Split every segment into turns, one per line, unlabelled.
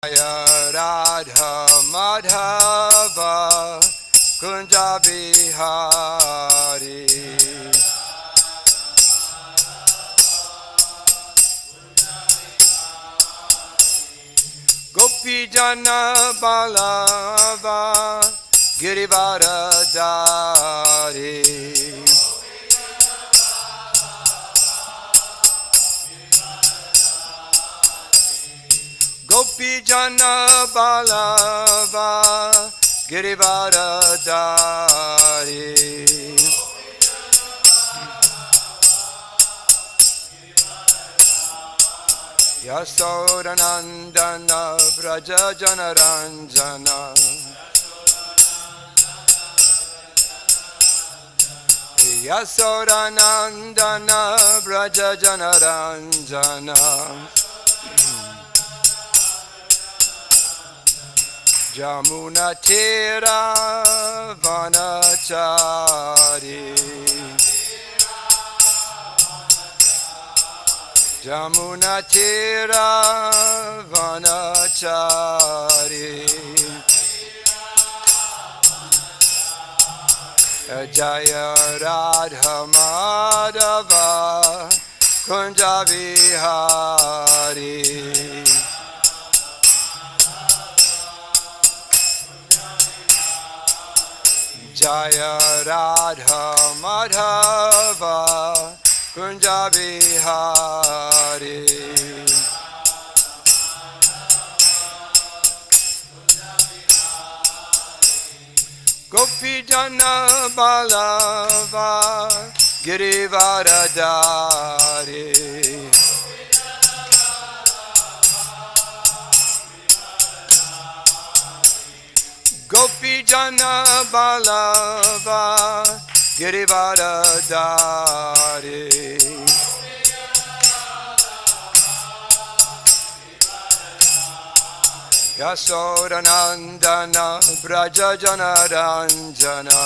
Radha Madhava Kunja Bihari Gopi Jana Balava Girivaradari Gopi Jana Balava Girivaradari Yasodanandana Braja Janaranjana Yasodanandana Braja Janaranjana Jamuna Tira Vanachari Jamuna Tira Vanachari Jaya Radha Madhava Kunja Vihari Jaya Radha Madhava Kunja Vihari Gopi Jana Balava Girivaradari Gopi Jana Balava Girivaradari Yasodanandana Braja Janaranjana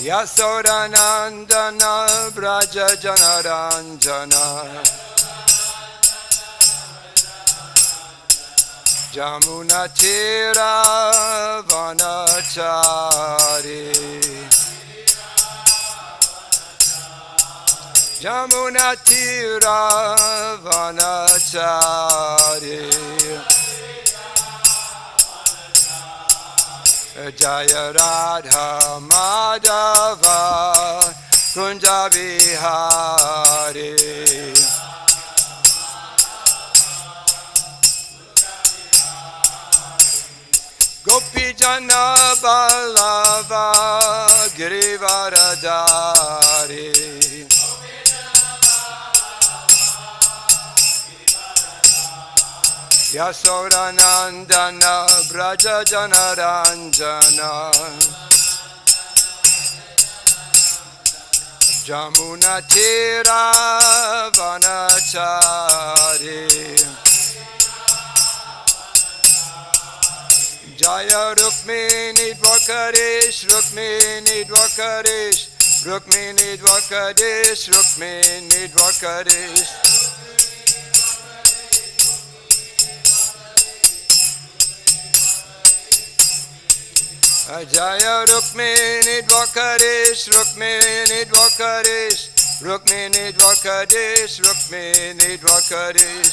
Yasodanandana Braja Janaranjana Jamuna Tira Vanachari Jamuna Tira Vanachari Jaya Radha Madhava Kunja Vihari Gopi Jana Balava Girivaradari Yasodanandana Braja Janaranjana Jamuna Tira Vanachari Jaya Rukmini Dvakadesh Rukmini Dvakadesh Rukmini Dvakadesh Rukmini Dvakadesh Jaya Rukmini Dvakadesh Rukmini Dvakadesh Rukmini Dvakadesh Rukmini Dvakadesh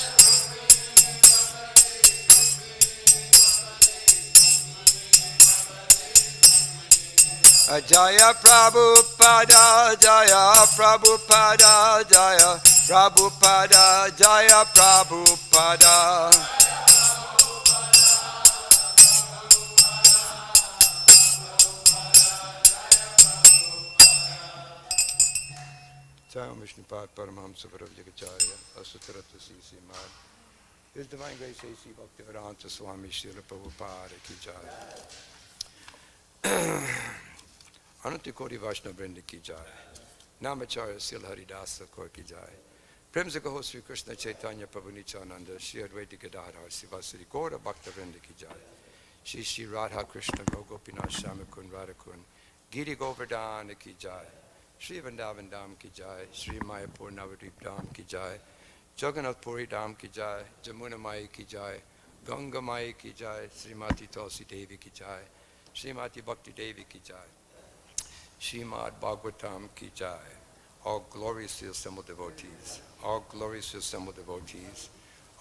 Jaya Prabhupada Jaya Prabhupada Jaya Prabhupada Jaya Prabhupada Vishnupad Paramahamsa Varavjagacharya Asutarata C.C. Mad His Divine Grace A.C. Bhaktivedanta Swami Srila Prabhupada Ki Jai Ananti Koti Vaishnava Vrinda Ki Jai Namacharya Sil Haridasa Kaur Ki Jai Prem se Kaho Sri Krishna Chaitanya Prabhu Nityananda Shri Advaita Gadadhar Sivasari Gaura Bhakta Vrinda Ki Jai Shri Shri Radha Krishna Gopinath Shamakun Radhakun Giri Govardhana Ki Jai Shri Vrindavan Dham Ki Jai, Shri Mayapur Navadvip Dham Ki Jai, Jagannath Puri Dham ki jai, Jamuna Mai ki jai, Ganga Mai ki jai, Srimati Tulsi Devi ki jai, Srimati Bhakti Devi ki jai, Srimad Bhagavatam ki jai. All glories to the assembled devotees, all glories to the assembled devotees,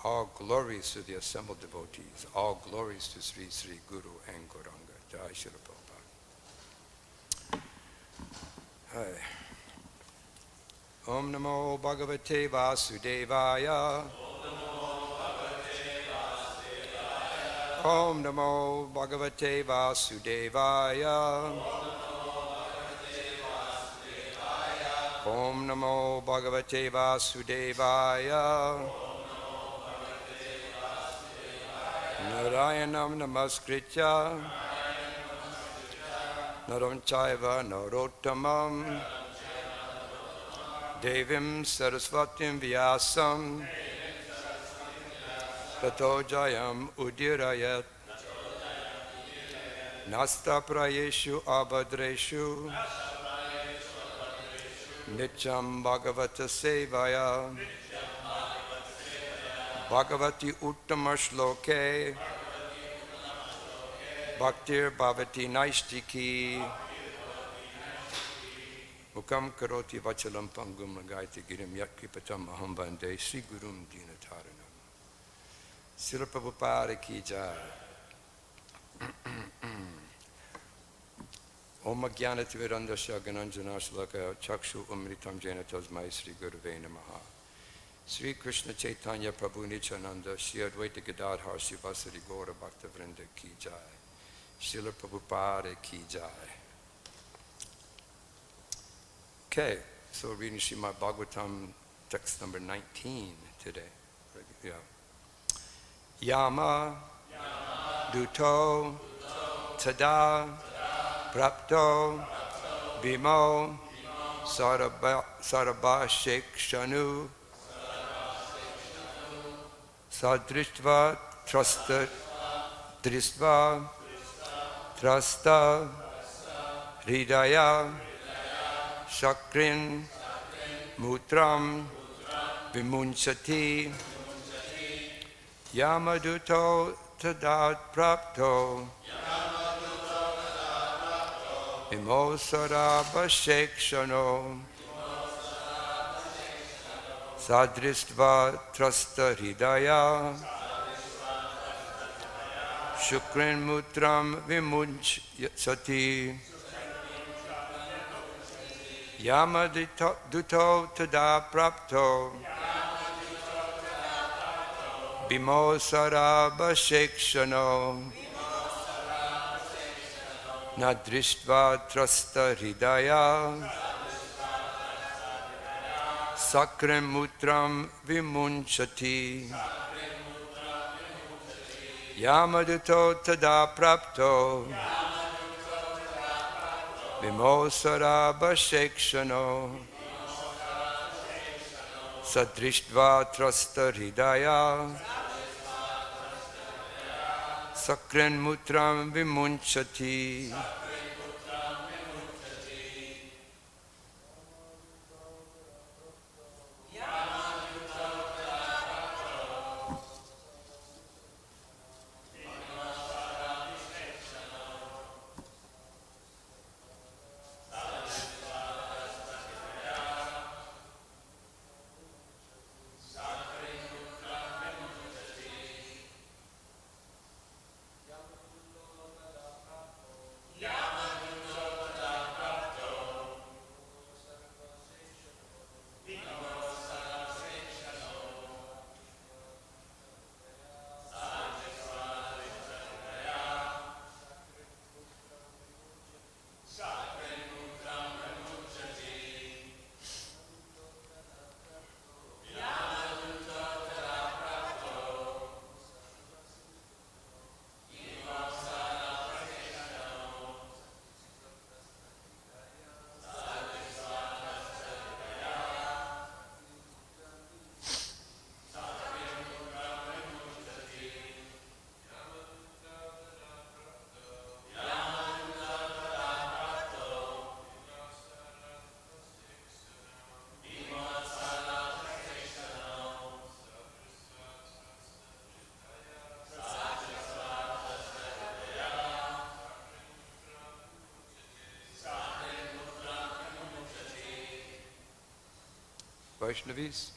all glories to the assembled devotees, all glories to Sri Sri Guru and Gauranga. Jai Shri Prabhupada. Hi. Om Namo Bhagavate Vasudevaya. Om Namo Bhagavate Vasudevaya. Om Namo Bhagavate Vasudevaya. Narayanam Namaskritya Naram Chaiva Narottamam Devim Sarasvatim Vyasam Tato Jayam Udirayat Nasta Prayeshu Abhadreshu Nityam Bhagavata Sevaya Bhagavati Uttama Shloke Bhaktir Bhavati Naistiki Mukam Karoti Vachalam Pangum Nagaiti Girim Yakripatam Aham Bande Sri Gurum Dinataranam Srila Prabhupada Ki Jai. Om Jnanatimirandasya Gananjana Shlaka Chakshu Umritam Jena Tasmai Sri Gurave Namaha. Sri Krishna Chaitanya Prabhu Nityananda Shri Advaita Gadadhar Srivasari Gaura Bhakta Vrinda Ki Jai. Srila Prabhupada Ki Jai. Okay, so reading Srimad Bhagavatam text number 19 today. Yeah. Yama-dūtau, tadā, prāptau, bhīmau, sarabhasekṣaṇau, sa-dṛṣṭvā, dṛṣṭvā, trasta-hṛdayaḥ, śakṛn-mūtraṁ, vimuñcati, yama-dūtau, tadā prāptau, bhīmau sarabhasekṣaṇau, sa-dṛṣṭvā, trasta-hṛdayaḥ, śakṛn-mūtraṁ, vimuñcati, yama-dūtau, tadā prāptau, bhīmau sarabhasekṣaṇau, na dṛṣṭvā, trasta-hṛdayaḥ, śakṛn-mūtraṁ, vimuñcati, yama-dūtau, tadā prāptau, bhīmau sarabhasekṣaṇau, sa-dṛṣṭvā, trasta-hṛdayaḥ, śakṛn-mūtraṁ, vimuñcati.
Yeah.
Vaishnavis.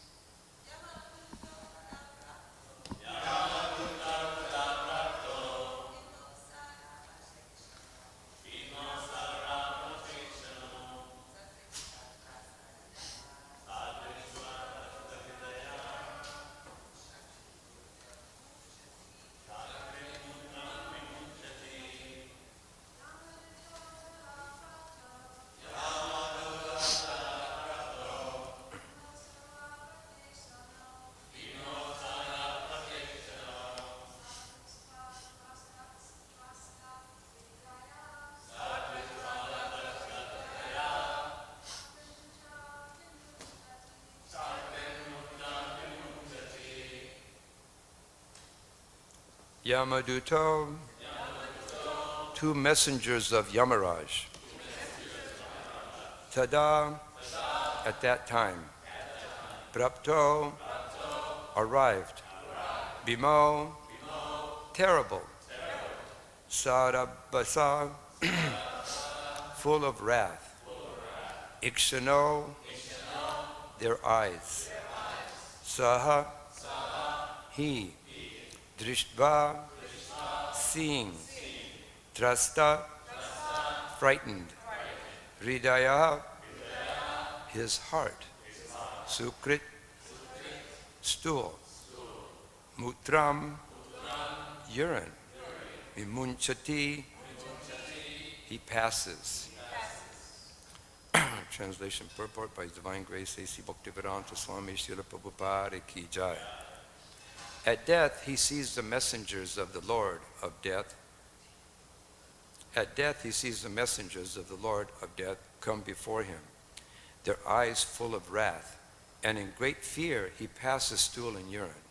Yama-dūtau, two messengers of Yamarāja. Tadā, at that time. Prāptau, arrived. Bhīmau, terrible. Sa-rabhasa, full of wrath. īkṣaṇau, their eyes. Saha, he. dṛṣṭvā, seeing. Trasta, frightened. hṛdayaḥ, his heart. śakṛt, stool. mūtram, urine. vimuñcati, he passes. Translation purport by His Divine Grace A.C. Bhaktivedanta Swami Srila Prabhupada Ki Jai. At death, he sees the messengers of the Lord of death. At death, he sees the messengers of the Lord of death come before him, their eyes full of wrath, and in great fear he passes stool and urine.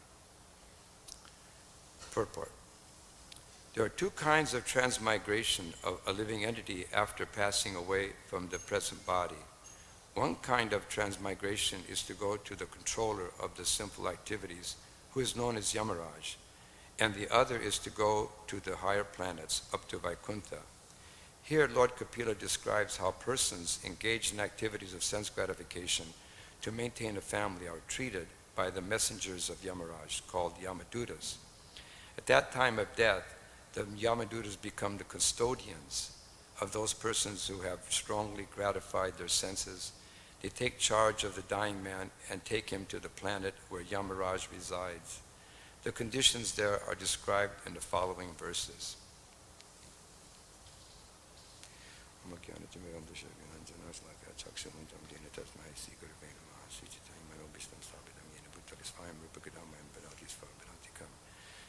Purport. There are two kinds of transmigration of a living entity after passing away from the present body. One kind of transmigration is to go to the controller of the sinful activities, who is known as Yamarāja, and the other is to go to the higher planets, up to Vaikuṇṭha. Here, Lord Kapila describes how persons engaged in activities of sense gratification to maintain a family are treated by the messengers of Yamarāja, called Yamadūtas. At that time of death, the Yamadūtas become the custodians of those persons who have strongly gratified their senses. They take charge of the dying man and take him to the planet where Yamarāja resides. The conditions there are described in the following verses.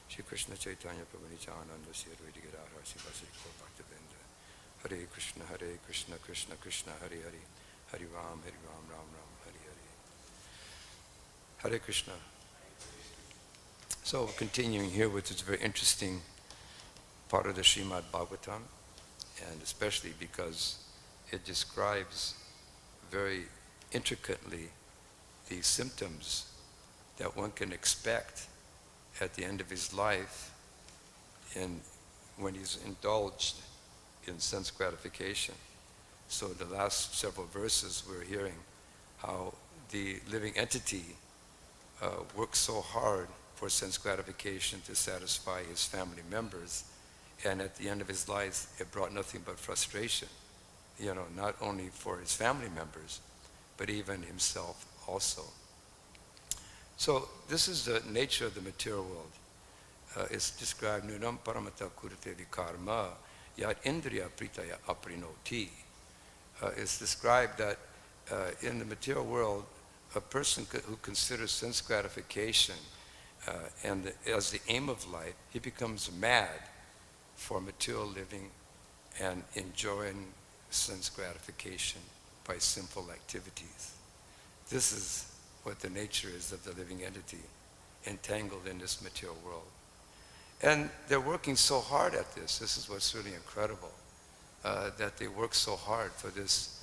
Shri Krishna Chaitanya Prabhu Nityananda Sri Advaita Gadadhara Sivasari Gaura Bhaktivedanta. Hare Krishna, Krishna Krishna, Hare Hare, Hare Ram, Ram Ram, Hare Hare. Hare Krishna. So continuing here with this very interesting part of the Srimad Bhagavatam, and especially because it describes very intricately the symptoms that one can expect at the end of his life when he's indulged in sense gratification. So the last several verses we're hearing how the living entity works so hard for sense gratification to satisfy his family members, and at the end of his life it brought nothing but frustration, not only for his family members, but even himself also. So this is the nature of the material world. It's described, nunam paramata kurate vikarma yad indriya pritaya aprinoti. It's described that in the material world, a person who considers sense gratification as the aim of life, he becomes mad for material living and enjoying sense gratification by simple activities. This is what the nature is of the living entity entangled in this material world. And they're working so hard at this. This is what's really incredible, that they work so hard for this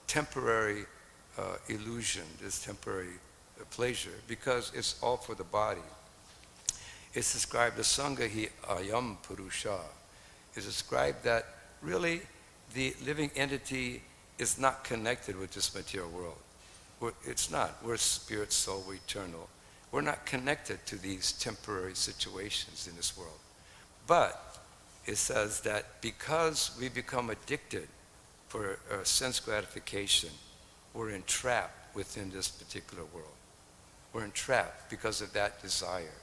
temporary illusion, this temporary pleasure, because it's all for the body. It's described as Sanghahi Ayam Purusha. It's described that really the living entity is not connected with this material world. it's not. We're spirit, soul, we're eternal. We're not connected to these temporary situations in this world. But it says that because we become addicted for sense gratification, we're entrapped within this particular world. We're entrapped because of that desire.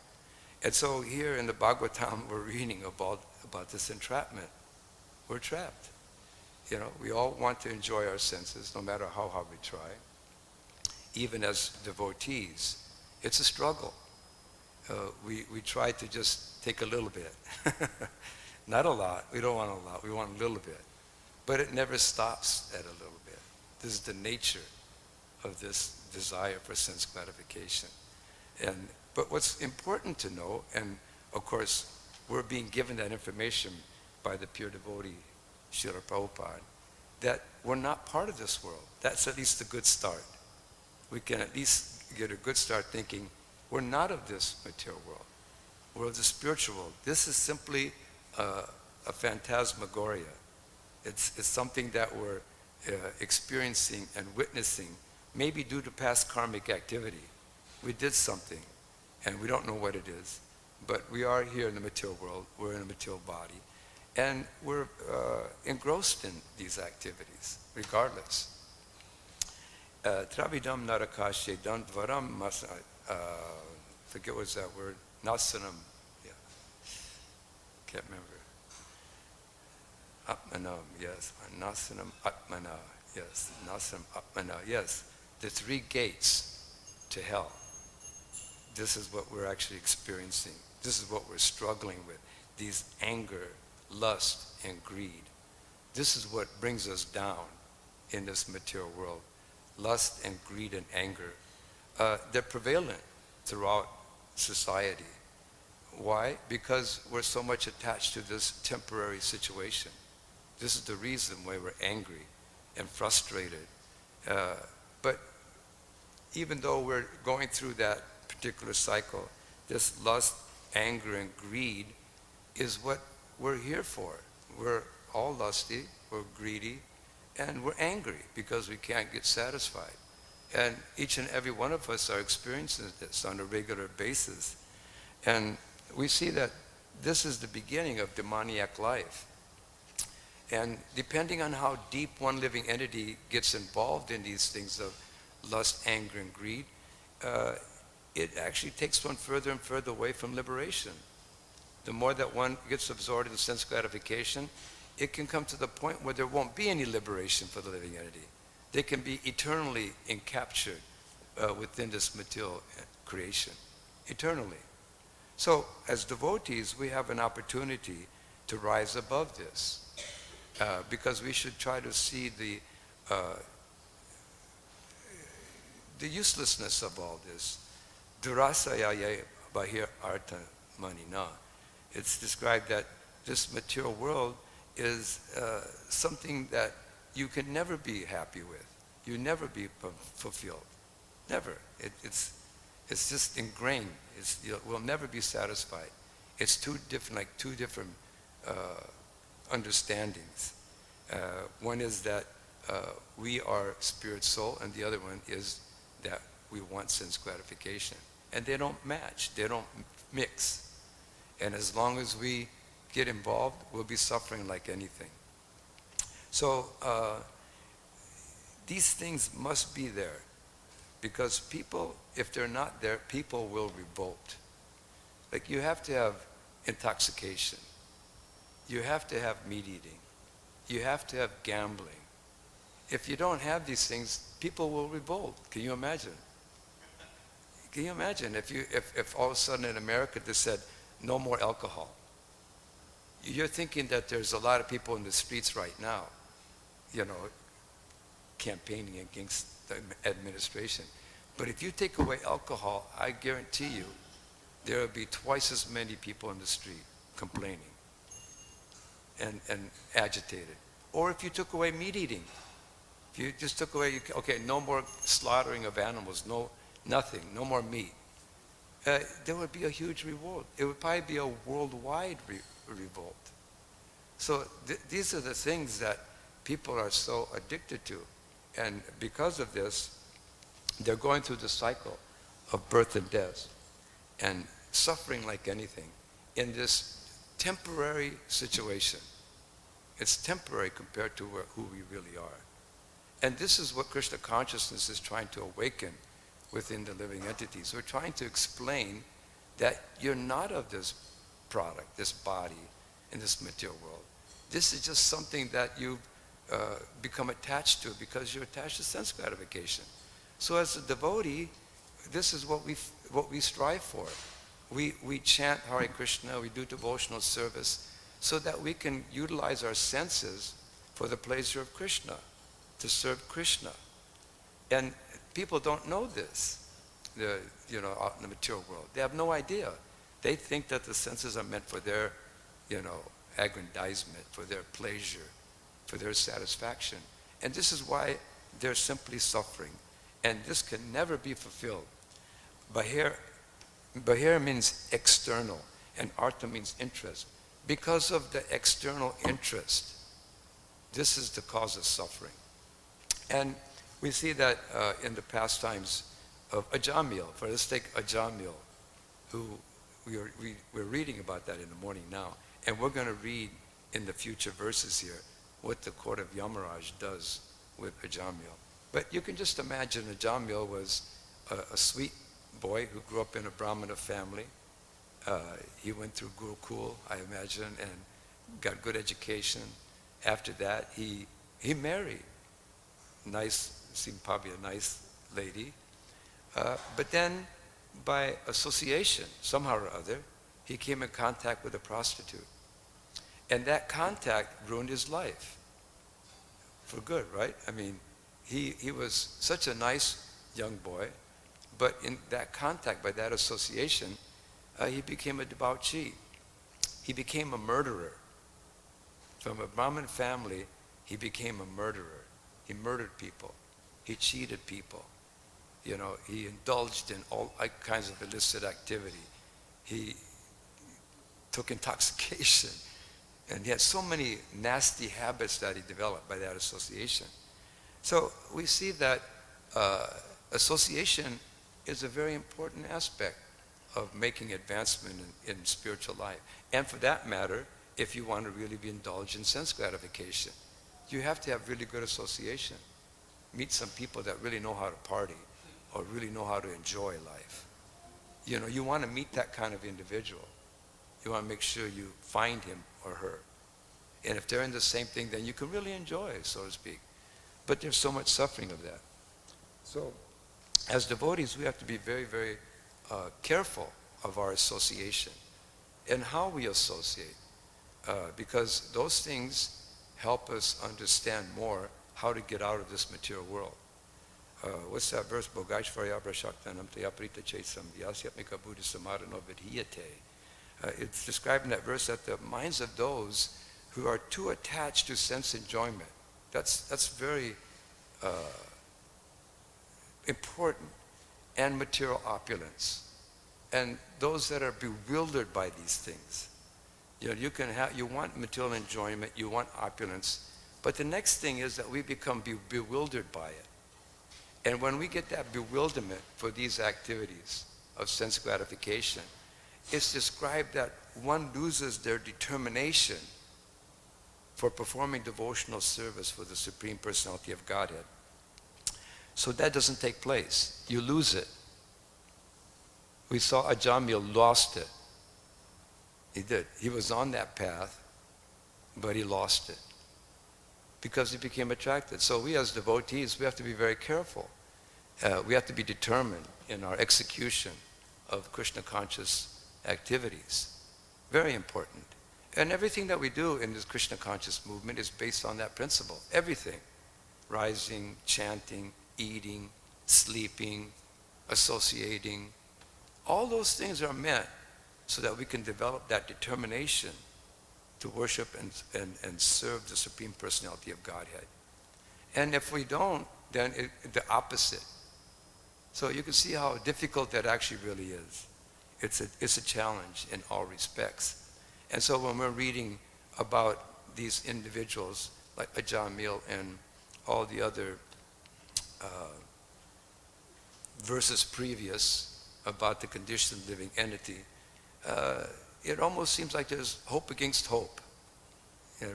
And so here in the Bhagavatam, we're reading about this entrapment. We're trapped. You know, we all want to enjoy our senses, no matter how hard we try. Even as devotees, it's a struggle. We try to just take a little bit. Not a lot. We don't want a lot. We want a little bit. But it never stops at a little bit. This is the nature of this desire for sense gratification. But what's important to know, and of course, we're being given that information by the pure devotee, Srila Prabhupada, that we're not part of this world. That's at least a good start. We can at least get a good start thinking, we're not of this material world. We're of the spiritual world. This is simply a phantasmagoria. It's something that we're experiencing and witnessing, maybe due to past karmic activity. We did something, and we don't know what it is. But we are here in the material world. We're in a material body. And we're engrossed in these activities, regardless. Travidam narakashe dvaram masa, forget what's that word, nasanam, yeah, can't remember. Atmanam, yes, nasanam atmana, yes, nasanam atmana, yes. The 3 gates to hell. This is what we're actually experiencing. This is what we're struggling with. These anger, lust, and greed. This is what brings us down in this material world. Lust and greed and anger. They're prevalent throughout society. Why? Because we're so much attached to this temporary situation. This is the reason why we're angry and frustrated. But even though we're going through that particular cycle, this lust, anger, and greed is what we're here for. We're all lusty, we're greedy, and we're angry because we can't get satisfied. And each and every one of us are experiencing this on a regular basis. And we see that this is the beginning of demoniac life. And depending on how deep one living entity gets involved in these things of lust, anger, and greed, it actually takes one further and further away from liberation. The more that one gets absorbed in sense gratification, it can come to the point where there won't be any liberation for the living entity. They can be eternally encaptured within this material creation, eternally. So, as devotees, we have an opportunity to rise above this, because we should try to see the uselessness of all this. Durasaya bahir artha manina. It's described that this material world is something that you can never be happy with. You never be fulfilled. Never. It's just ingrained. We'll never be satisfied. It's two different understandings. One is that we are spirit soul, and the other one is that we want sense gratification. And they don't match. They don't mix. And as long as we get involved, we'll be suffering like anything. So these things must be there, because people, if they're not there, people will revolt. Like, you have to have intoxication. You have to have meat eating. You have to have gambling. If you don't have these things, people will revolt. Can you imagine? Can you imagine if all of a sudden in America they said, no more alcohol? You're thinking that there's a lot of people in the streets right now, campaigning against the administration. But if you take away alcohol, I guarantee you, there will be twice as many people in the street complaining and agitated. Or if you took away meat eating, if you just took away, okay, no more slaughtering of animals, nothing, no more meat, there would be a huge revolt. It would probably be a worldwide revolt. So these are the things that people are so addicted to. And because of this, they're going through the cycle of birth and death and suffering like anything in this temporary situation. It's temporary compared to who we really are. And this is what Krishna consciousness is trying to awaken within the living entities. We're trying to explain that you're not of this product, this body, in this material world. This is just something that you become attached to because you're attached to sense gratification. So as a devotee, this is what we strive for. We chant Hare Krishna, we do devotional service so that we can utilize our senses for the pleasure of Krishna, to serve Krishna. And people don't know this, out in the material world. They have no idea. They think that the senses are meant for their, aggrandizement, for their pleasure, for their satisfaction. And this is why they're simply suffering. And this can never be fulfilled. Bahir means external, and artha means interest. Because of the external interest, this is the cause of suffering. And we see that in the pastimes of Ajamil. For let's take Ajamil, who we're reading about that in the morning now. And we're going to read in the future verses here what the court of Yamarāja does with Ajamil. But you can just imagine Ajamil was a sweet boy who grew up in a Brahmana family. He went through Gurukul, I imagine, and got good education. After that, he married. Seemed probably a nice lady. But then, by association, somehow or other, he came in contact with a prostitute. And that contact ruined his life. For good, right? I mean, he was such a nice young boy, but in that contact, by that association, he became a debauchee. He became a murderer. From a Brahmin family, he became a murderer. He murdered people. He cheated people. He indulged in all kinds of illicit activity. He took intoxication. And he had so many nasty habits that he developed by that association. So we see that association is a very important aspect of making advancement in spiritual life. And for that matter, if you want to really be indulged in sense gratification, you have to have really good association. Meet some people that really know how to party or really know how to enjoy life. You want to meet that kind of individual. You want to make sure you find him or her. And if they're in the same thing, then you can really enjoy, so to speak. But there's so much suffering of that. So, as devotees, we have to be very, very careful of our association and how we associate, because those things help us understand more how to get out of this material world. What's that verse? It's describing that verse that the minds of those who are too attached to sense enjoyment, that's very important, and material opulence. And those that are bewildered by these things. You want material enjoyment, you want opulence, but the next thing is that we become bewildered by it. And when we get that bewilderment for these activities of sense gratification, it's described that one loses their determination for performing devotional service for the Supreme Personality of Godhead. So that doesn't take place. You lose it. We saw Ajamil lost it. He did. He was on that path, but he lost it because he became attracted. So we as devotees, we have to be very careful. We have to be determined in our execution of Krishna conscious activities. Very important. And everything that we do in this Krishna conscious movement is based on that principle. Everything. Rising, chanting, eating, sleeping, associating. All those things are meant so that we can develop that determination to worship and serve the Supreme Personality of Godhead. And if we don't, then the opposite. So you can see how difficult that actually really is. It's a challenge in all respects. And so when we're reading about these individuals like Ajamil and all the other versus previous about the conditioned living entity, it almost seems like there's hope against hope.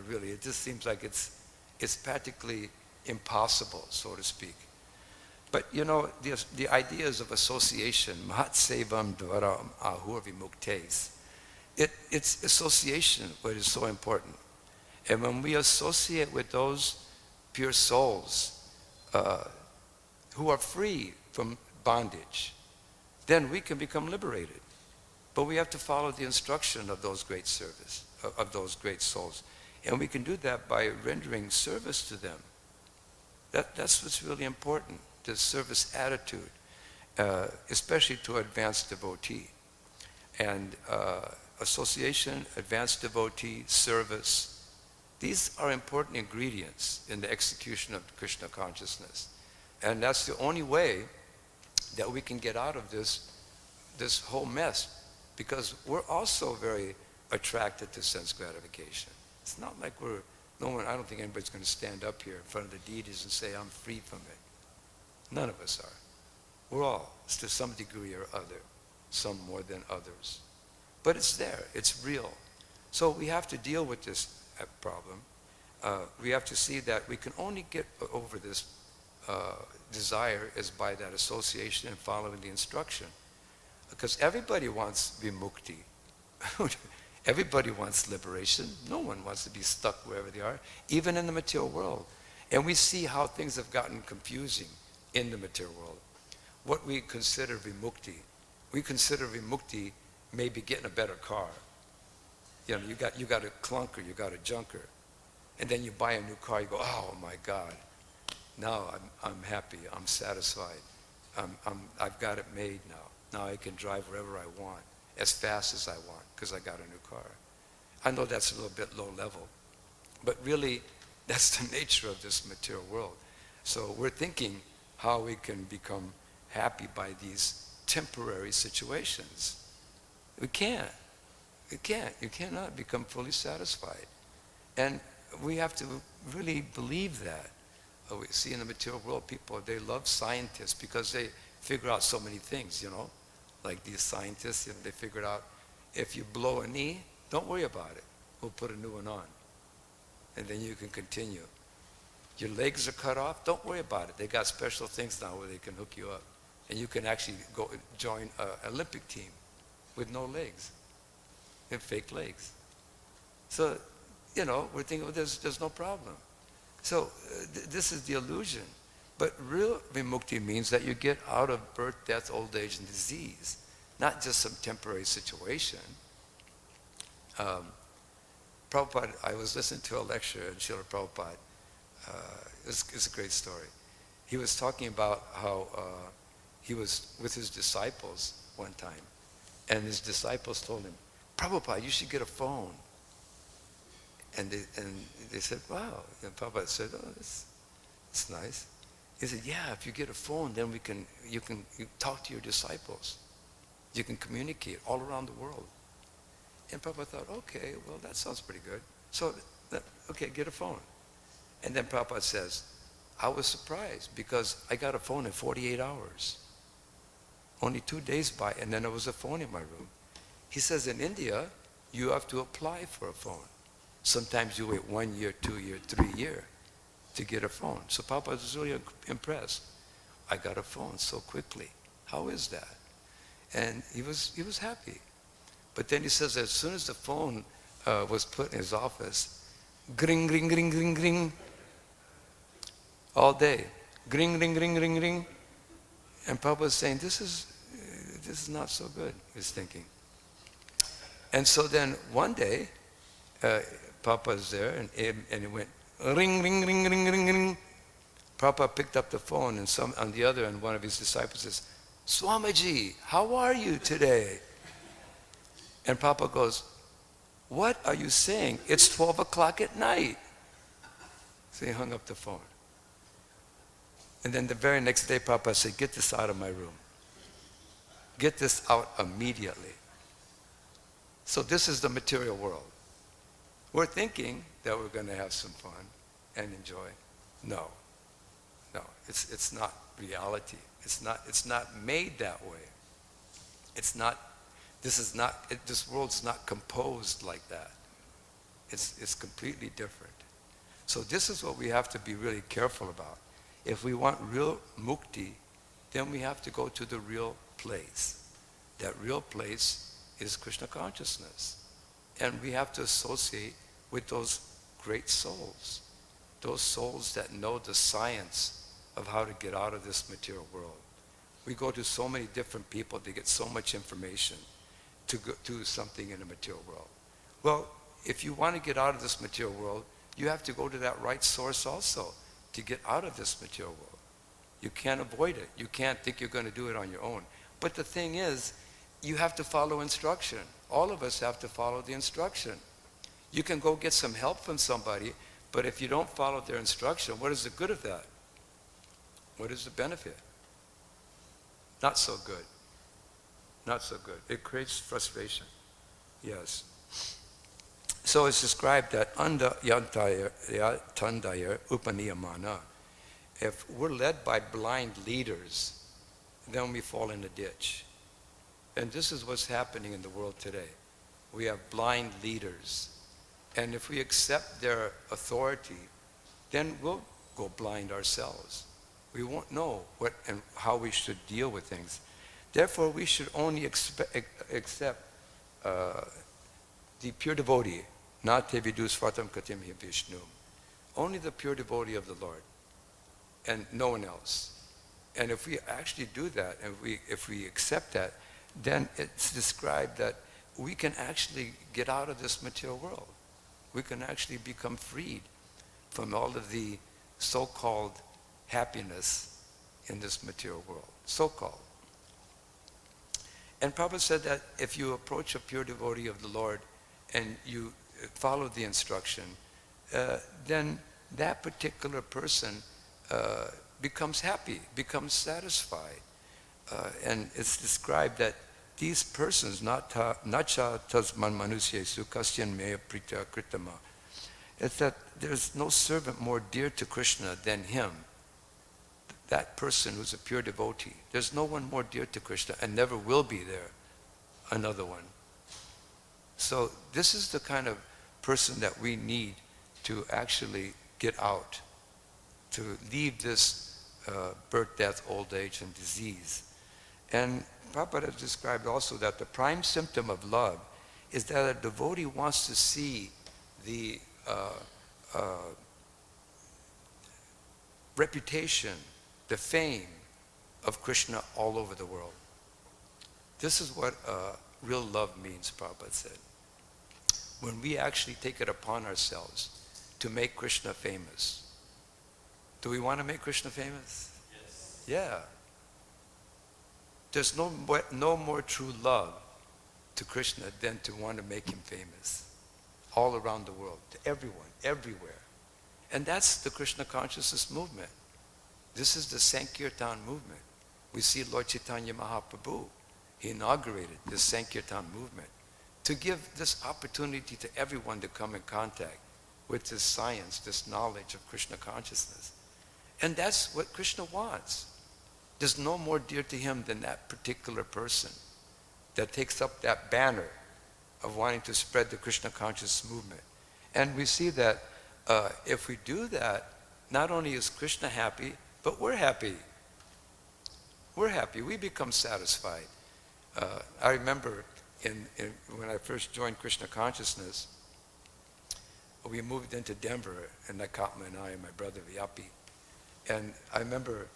Really, it just seems like it's practically impossible, so to speak. But the ideas of association, mahatsevam dvaram ahur vimuktes, it's association what is so important. And when we associate with those pure souls who are free from bondage, then we can become liberated. But we have to follow the instruction of those great of those great souls. And we can do that by rendering service to them. That's what's really important, the service attitude, especially to advanced devotee. And association, advanced devotee, service, these are important ingredients in the execution of Krishna consciousness. And that's the only way that we can get out of this whole mess, because we're also very attracted to sense gratification. It's not like I don't think anybody's going to stand up here in front of the deities and say, I'm free from it. None of us are. We're all, to some degree or other, some more than others. But it's there, it's real. So we have to deal with this problem. We have to see that we can only get over this desire is by that association and following the instruction. Because everybody wants vimuñcati. Everybody wants liberation. No one wants to be stuck wherever they are, even in the material world. And we see how things have gotten confusing in the material world. What we consider vimuñcati, we consider vimuñcati maybe getting a better car. You got a clunker, you got a junker, and then you buy a new car. You go, oh my God, now I'm happy, I'm satisfied, I've got it made now. Now I can drive wherever I want, as fast as I want, because I got a new car. I know that's a little bit low level, but really that's the nature of this material world. So we're thinking how we can become happy by these temporary situations. We can't. You can't. You cannot become fully satisfied. And we have to really believe that. We see in the material world, people, they love scientists because they figure out so many things, Like these scientists, they figured out, if you blow a knee, don't worry about it. We'll put a new one on. And then you can continue. Your legs are cut off, don't worry about it. They got special things now where they can hook you up. And you can actually go join an Olympic team with no legs. And fake legs. So, we're thinking, well, there's no problem. So this is the illusion. But real vimuñcati means that you get out of birth, death, old age, and disease, not just some temporary situation. Prabhupada, I was listening to a lecture in Srila Prabhupada. It's a great story. He was talking about how he was with his disciples one time, and his disciples told him, Prabhupada, you should get a phone. And they said, wow. And Prabhupada said, oh, that's nice. He said, yeah, if you get a phone, then you can talk to your disciples. You can communicate all around the world. And Prabhupada thought, okay, well, that sounds pretty good. So, okay, get a phone. And then Prabhupada says, I was surprised because I got a phone in 48 hours. Only 2 days by, and then there was a phone in my room. He says, in India, you have to apply for a phone. Sometimes you wait 1 year, 2 year, 3 year to get a phone. So Prabhupada was really impressed. I got a phone so quickly. How is that? And he was happy. But then he says, as soon as the phone was put in his office, gring, gring, gring, gring, gring, all day, gring, gring, gring, gring, gring. And Prabhupada was saying, this is not so good, he's thinking. And so then one day, Prabhupada was there, and it went, ring, ring, ring, ring, ring, ring. Prabhupada picked up the phone, and on the other end, one of his disciples says, Swamiji, how are you today? And Prabhupada goes, what are you saying? It's 12 o'clock at night. So he hung up the phone. And then the very next day, Prabhupada said, get this out of my room. Get this out immediately. So this is the material world. We're thinking that we're going to have some fun and enjoy. No. No, it's not reality. It's not made that way. This world's not composed like that. It's completely different. So this is what we have to be really careful about. If we want real mukti, then we have to go to the real place. That real place is Krishna consciousness. And we have to associate with those great souls. Those souls that know the science of how to get out of this material world. We go to so many different people to get so much information to do something in the material world. Well, if you want to get out of this material world, you have to go to that right source also to get out of this material world. You can't avoid it. You can't think you're going to do it on your own. But the thing is, you have to follow instruction. All of us have to follow the instruction. You can go get some help from somebody, but if you don't follow their instruction, what is the good of that? What is the benefit? Not so good. Not so good. It creates frustration. Yes. So it's described that under yantaya upaniyamana, if we're led by blind leaders, then we fall in a ditch. And this is what's happening in the world today. We have blind leaders. And if we accept their authority, then we'll go blind ourselves. We won't know what and how we should deal with things. Therefore, we should only accept the pure devotee, not te vidu svartam katim hi Vishnu. Only the pure devotee of the Lord, and no one else. And if we actually do that, and if we accept that, then it's described that we can actually get out of this material world. We can actually become freed from all of the so-called happiness in this material world, so-called. And Prabhupada said that if you approach a pure devotee of the Lord and you follow the instruction, then that particular person becomes happy, becomes satisfied. And it's described that these persons, nacha tasman manusyesu kasyan meya prita kritama, it's that there's no servant more dear to Krishna than him. That person who's a pure devotee. There's no one more dear to Krishna, and never will be there another one. So this is the kind of person that we need to actually get out, to leave this birth, death, old age, and disease. And Prabhupada has described also that the prime symptom of love is that a devotee wants to see the reputation, the fame of Krishna all over the world. This is what real love means, Prabhupada said. When we actually take it upon ourselves to make Krishna famous. Do we want to make Krishna famous? Yes. Yeah. There's no more true love to Krishna than to want to make him famous. All around the world, to everyone, everywhere. And that's the Krishna consciousness movement. This is the Sankirtan movement. We see Lord Chaitanya Mahaprabhu, he inaugurated this Sankirtan movement to give this opportunity to everyone to come in contact with this science, this knowledge of Krishna consciousness. And that's what Krishna wants. There's no more dear to him than that particular person that takes up that banner of wanting to spread the Krishna conscious movement. And we see that if we do that, not only is Krishna happy, but we're happy. We're happy. We become satisfied. I remember when I first joined Krishna consciousness, we moved into Denver, and Nakatma and I and my brother Vyapi. And I remember,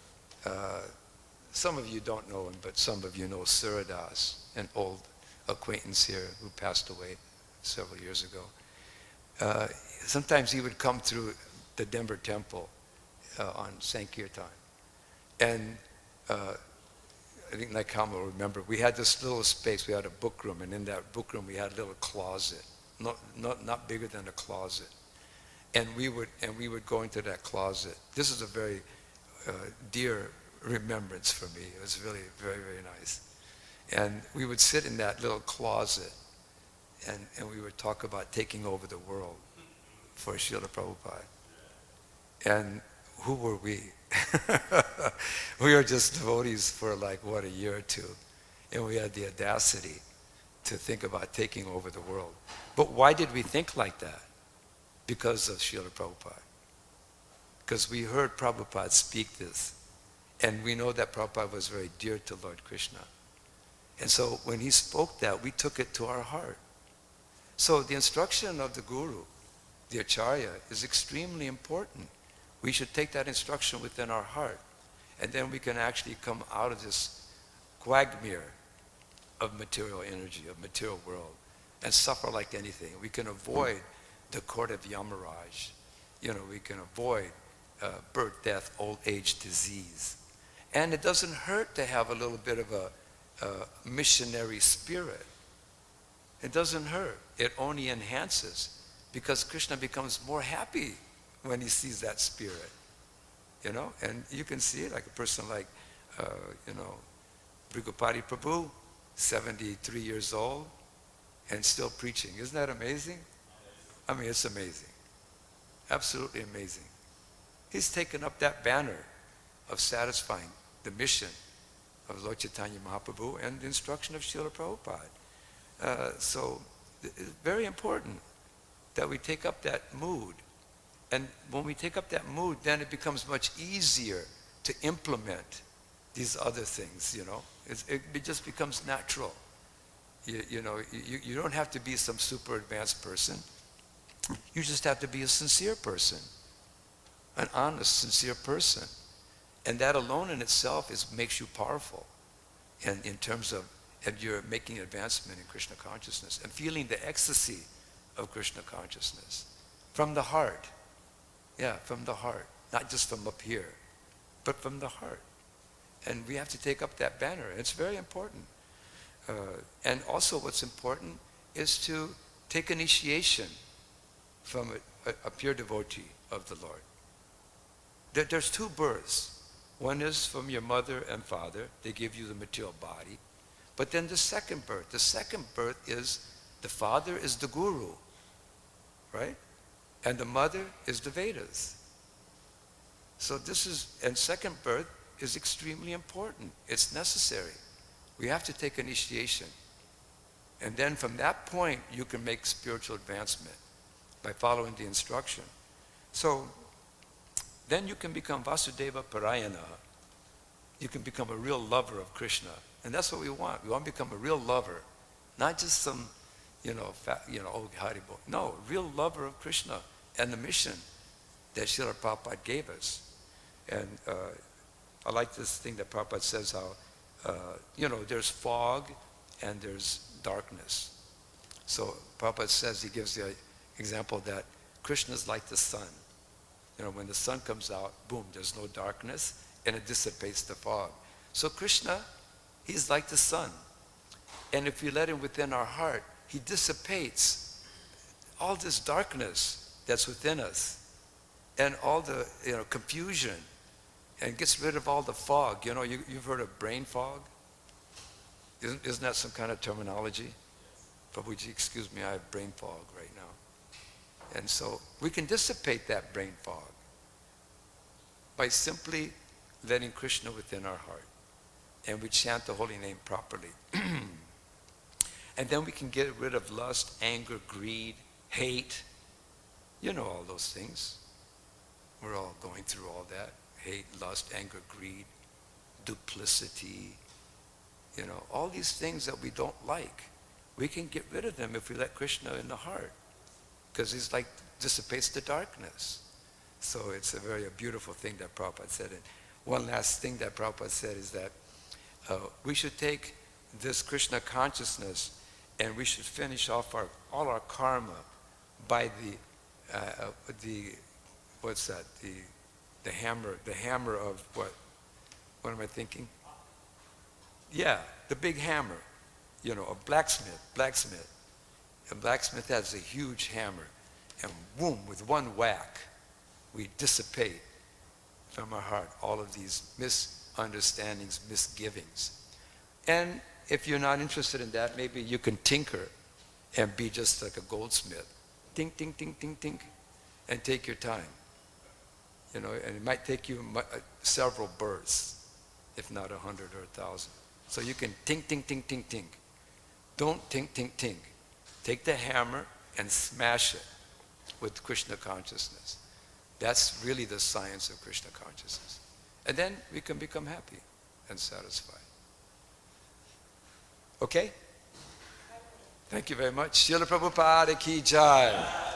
some of you don't know him, but some of you know Suradas, an old acquaintance here who passed away several years ago. Sometimes he would come through the Denver temple on Sankirtan. And I think Nakama will remember, we had this little space, we had a book room, and in that book room we had a little closet, not bigger than a closet. And we would go into that closet. This is a very dear remembrance for me. It was really very, very nice. And we would sit in that little closet and we would talk about taking over the world for Srila Prabhupada. And who were we? We were just devotees for like, what, a year or two. And we had the audacity to think about taking over the world. But why did we think like that? Because of Srila Prabhupada. Because we heard Prabhupada speak this. And we know that Prabhupada was very dear to Lord Krishna. And so when he spoke that, we took it to our heart. So the instruction of the Guru, the Acharya, is extremely important. We should take that instruction within our heart. And then we can actually come out of this quagmire of material energy, of material world, and suffer like anything. We can avoid the court of Yamarāja. We can avoid birth, death, old age, disease. And it doesn't hurt to have a little bit of a missionary spirit. It doesn't hurt. It only enhances, because Krishna becomes more happy when he sees that spirit. And you can see it like a person like, Brigupati Prabhu, 73 years old, and still preaching. Isn't that amazing? I mean, it's amazing. Absolutely amazing. He's taken up that banner of satisfying the mission of Lord Chaitanya Mahaprabhu and the instruction of Srila Prabhupada. So it's very important that we take up that mood. And when we take up that mood, then it becomes much easier to implement these other things, It just becomes natural. You don't have to be some super advanced person. You just have to be a sincere person, an honest, sincere person. And that alone in itself makes you powerful. And in terms of you're making advancement in Krishna consciousness and feeling the ecstasy of Krishna consciousness from the heart. Yeah, from the heart. Not just from up here, but from the heart. And we have to take up that banner. It's very important. And also what's important is to take initiation from a pure devotee of the Lord. There's two births. One is from your mother and father. They give you the material body. But then the second birth is the father is the Guru, right? And the mother is the Vedas. So second birth is extremely important. It's necessary. We have to take initiation. And then from that point, you can make spiritual advancement by following the instruction. So then you can become Vasudeva Parayana. You can become a real lover of Krishna. And that's what we want. We want to become a real lover. Not just some, oh, Haribo. No, real lover of Krishna and the mission that Srila Prabhupada gave us. And I like this thing that Prabhupada says how, there's fog and there's darkness. So Prabhupada says, he gives the example that Krishna is like the sun. When the sun comes out, boom, there's no darkness and it dissipates the fog. So Krishna, he's like the sun. And if we let him within our heart, he dissipates all this darkness that's within us and all the confusion, and gets rid of all the fog. You've heard of brain fog? Isn't that some kind of terminology? Prabhuji, excuse me, I have brain fog right now. And so we can dissipate that brain fog by simply letting Krishna within our heart. And we chant the holy name properly. And then we can get rid of lust, anger, greed, hate. All those things. We're all going through all that. Hate, lust, anger, greed, duplicity. All these things that we don't like. We can get rid of them if we let Krishna in the heart. Because he's like, dissipates the darkness. So it's a very beautiful thing that Prabhupada said. And one last thing that Prabhupada said is that we should take this Krishna consciousness and we should finish off all our karma by what's that? The hammer of what? What am I thinking? Yeah, the big hammer. A blacksmith. A blacksmith has a huge hammer, and boom, with one whack, we dissipate from our heart all of these misunderstandings, misgivings. And if you're not interested in that, maybe you can tinker and be just like a goldsmith. Tink, tink, tink, tink, tink, and take your time. and it might take you several births, if not 100 or 1,000. So you can ting, ting, ting, ting, ting. Don't ting, ting, ting. Take the hammer and smash it with Krishna consciousness. That's really the science of Krishna consciousness. And then we can become happy and satisfied. Okay? Thank you very much. Srila Prabhupada ki jai.